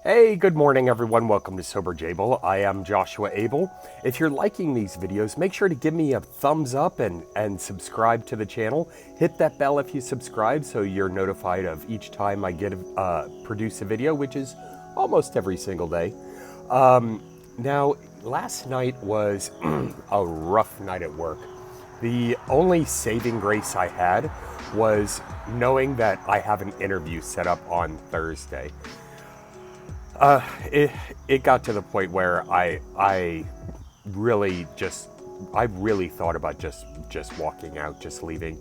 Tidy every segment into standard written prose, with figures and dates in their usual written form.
Hey, good morning everyone. Welcome to Sober I am Joshua Abel. If you're liking these videos, make sure to give me a thumbs up and subscribe to the channel. Hit that bell if you subscribe so you're notified of each time I produce a video, which is almost every single day. Now, last night was a rough night at work. The only saving grace I had was knowing that I have an interview set up on Thursday. It got to the point where I really thought about just walking out, just leaving.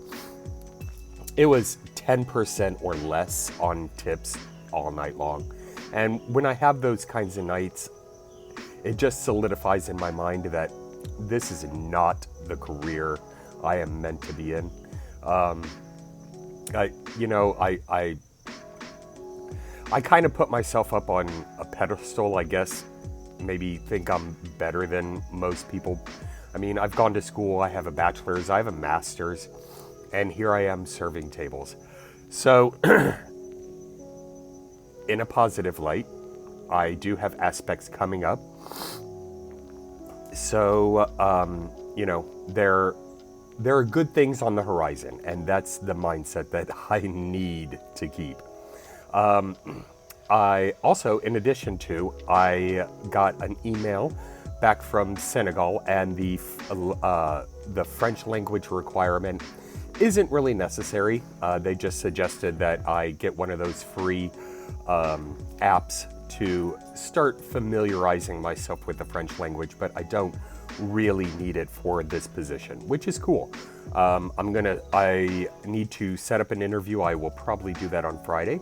It was 10% or less on tips all night long. And when I have those kinds of nights, it just solidifies in my mind that this is not the career I am meant to be in. I kind of put myself up on a pedestal, I guess, maybe think I'm better than most people. I mean, I've gone to school, I have a bachelor's, I have a master's, and here I am serving tables. So, in a positive light, I do have aspects coming up. So, there are good things on the horizon, and that's the mindset that I need to keep. I also, in addition to, I got an email back from Senegal, and the French language requirement isn't really necessary. They just suggested that I get one of those free apps to start familiarizing myself with the French language, but I don't really need it for this position, which is cool. I need to set up an interview. I will probably do that on Friday.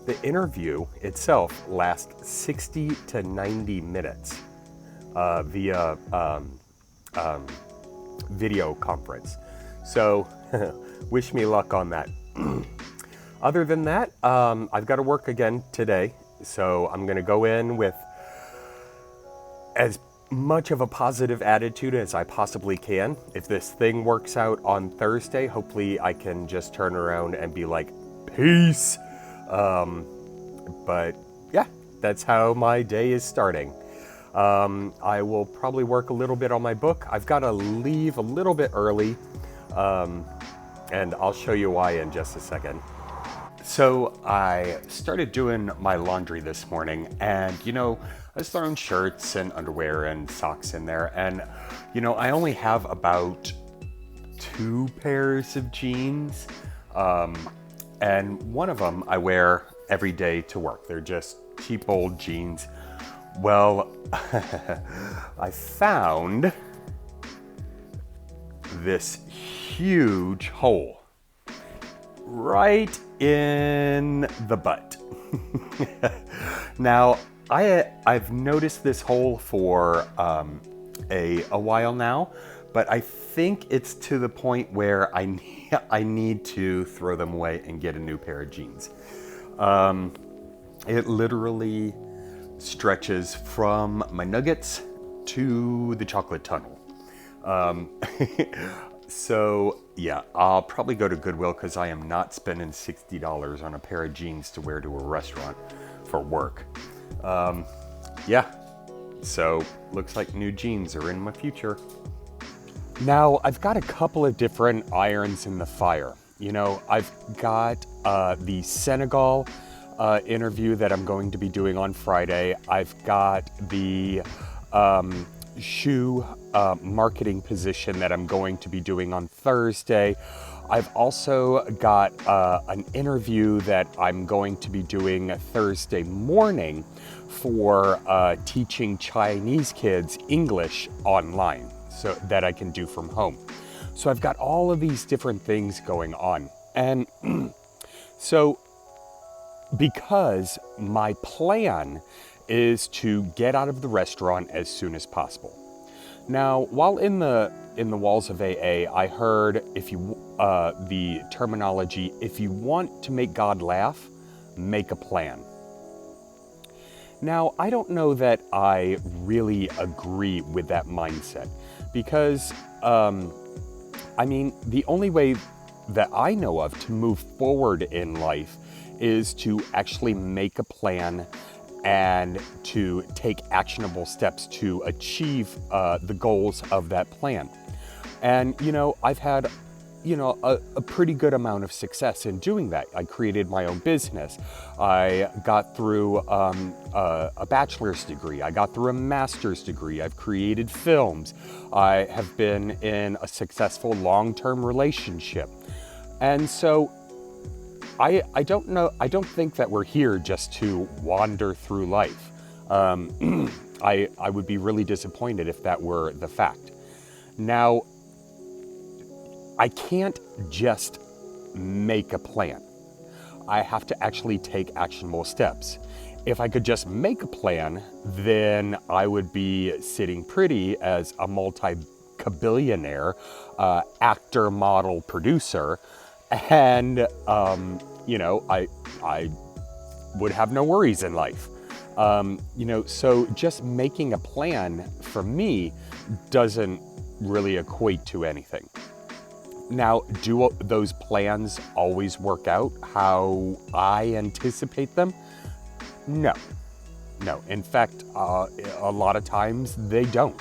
The interview itself lasts 60 to 90 minutes via video conference. So wish me luck on that. Other than that, I've got to work again today. So I'm going to go in with as much of a positive attitude as I possibly can. If this thing works out on Thursday, hopefully I can just turn around and be like, peace. But yeah, that's how my day is starting. I will probably work a little bit on my book. I've got to leave a little bit early, and I'll show you why in just a second. So I started doing my laundry this morning, and I was throwing shirts and underwear and socks in there, and I only have about 2 pairs of jeans, and one of them I wear every day to work. They're just cheap old jeans. Well, I found this huge hole right in the butt. Now, I've noticed this hole for a while now, but I think it's to the point where I need to throw them away and get a new pair of jeans. It literally stretches from my nuggets to the chocolate tunnel. So yeah, I'll probably go to Goodwill because I am not spending $60 on a pair of jeans to wear to a restaurant for work. Yeah, so looks like new jeans are in my future. Now, I've got a couple of different irons in the fire. I've got the Senegal interview that I'm going to be doing on Friday. I've got the shoe marketing position that I'm going to be doing on Thursday. I've also got an interview that I'm going to be doing Thursday morning for teaching Chinese kids English online, so that I can do from home. So I've got all of these different things going on. And so because my plan is to get out of the restaurant as soon as possible. Now, while in the walls of AA, I heard the terminology, if you want to make God laugh, make a plan. Now, I don't know that I really agree with that mindset because, the only way that I know of to move forward in life is to actually make a plan and to take actionable steps to achieve the goals of that plan. And, I've had, a pretty good amount of success in doing that. I created my own business. I got through a bachelor's degree. I got through a master's degree. I've created films. I have been in a successful long-term relationship. And so I don't think that we're here just to wander through life. I would be really disappointed if that were the fact. Now, I can't just make a plan. I have to actually take actionable steps. If I could just make a plan, then I would be sitting pretty as a multi-billionaire actor, model, producer, and I would have no worries in life. So just making a plan for me doesn't really equate to anything. Now, do those plans always work out how I anticipate them? No. In fact, a lot of times they don't.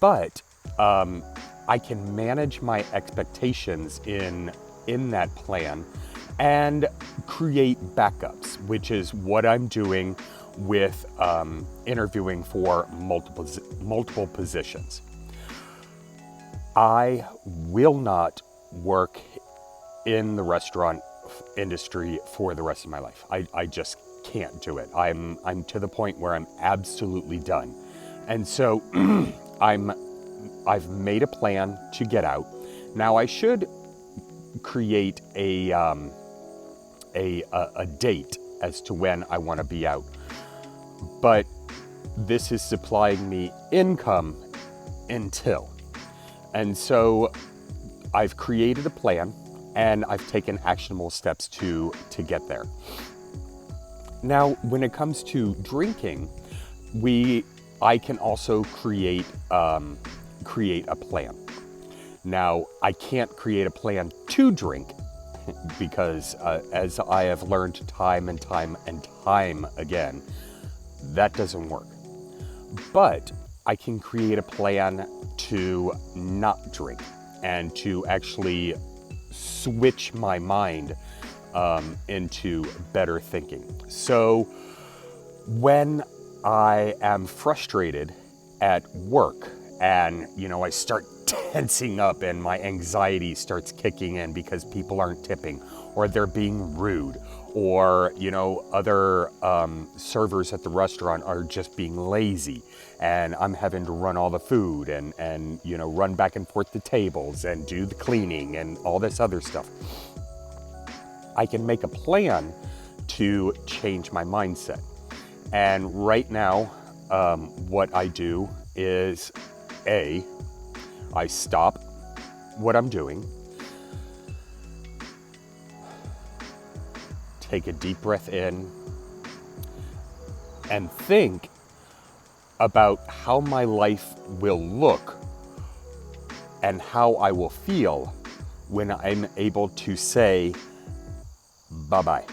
But I can manage my expectations in that plan and create backups, which is what I'm doing with interviewing for multiple positions. I will not work in the restaurant industry for the rest of my life. I just can't do it. I'm to the point where I'm absolutely done. And so I've made a plan to get out. Now I should create a date as to when I want to be out. But this is supplying me income until. And so I've created a plan and I've taken actionable steps to get there. Now, when it comes to drinking, I can also create a plan. Now, I can't create a plan to drink because as I have learned time and time again, that doesn't work. But I can create a plan to not drink and to actually switch my mind into better thinking. So when I am frustrated at work and, I start tensing up and my anxiety starts kicking in because people aren't tipping or they're being rude or, other servers at the restaurant are just being lazy and I'm having to run all the food and run back and forth the tables and do the cleaning and all this other stuff. I can make a plan to change my mindset. And right now, what I do is I stop what I'm doing, take a deep breath in, and think about how my life will look and how I will feel when I'm able to say bye-bye.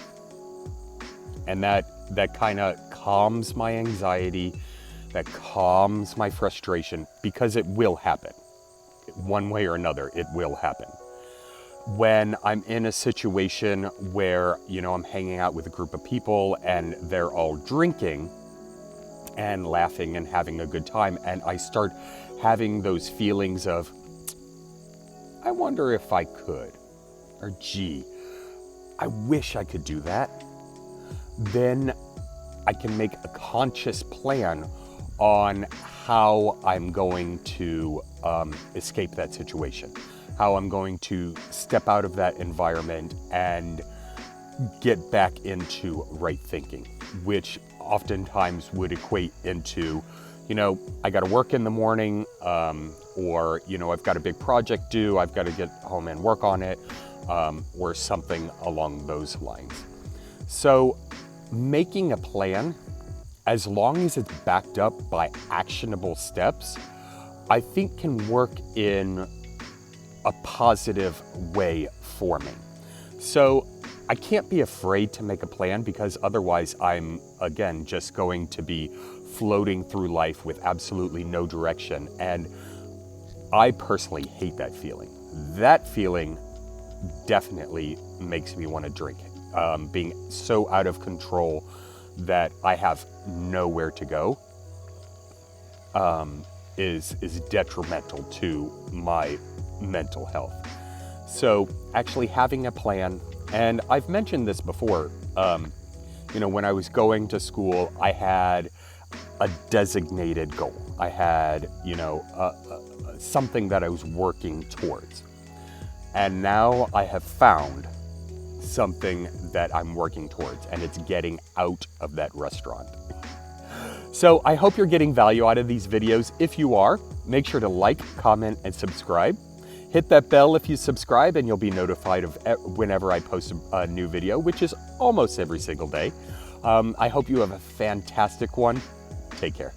And that kind of calms my anxiety, that calms my frustration, because it will happen. One way or another, it will happen. When I'm in a situation where, I'm hanging out with a group of people and they're all drinking and laughing and having a good time, and I start having those feelings of, I wonder if I could, or gee, I wish I could do that, then I can make a conscious plan on how I'm going to escape that situation, how I'm going to step out of that environment and get back into right thinking, which oftentimes would equate into, I got to work in the morning, or, I've got a big project due, I've got to get home and work on it, or something along those lines. So making a plan, as long as it's backed up by actionable steps, I think can work in a positive way for me. So I can't be afraid to make a plan, because otherwise I'm, again, just going to be floating through life with absolutely no direction. And I personally hate that feeling. That feeling definitely makes me want to drink. Being so out of control that I have nowhere to go is detrimental to my mental health. So actually having a plan, and I've mentioned this before, when I was going to school, I had a designated goal. I had, something that I was working towards. And now I have found something that I'm working towards, and it's getting out of that restaurant. So I hope you're getting value out of these videos. If you are, make sure to like, comment, and subscribe. Hit that bell if you subscribe, and you'll be notified of whenever I post a new video, which is almost every single day. I hope you have a fantastic one. Take care.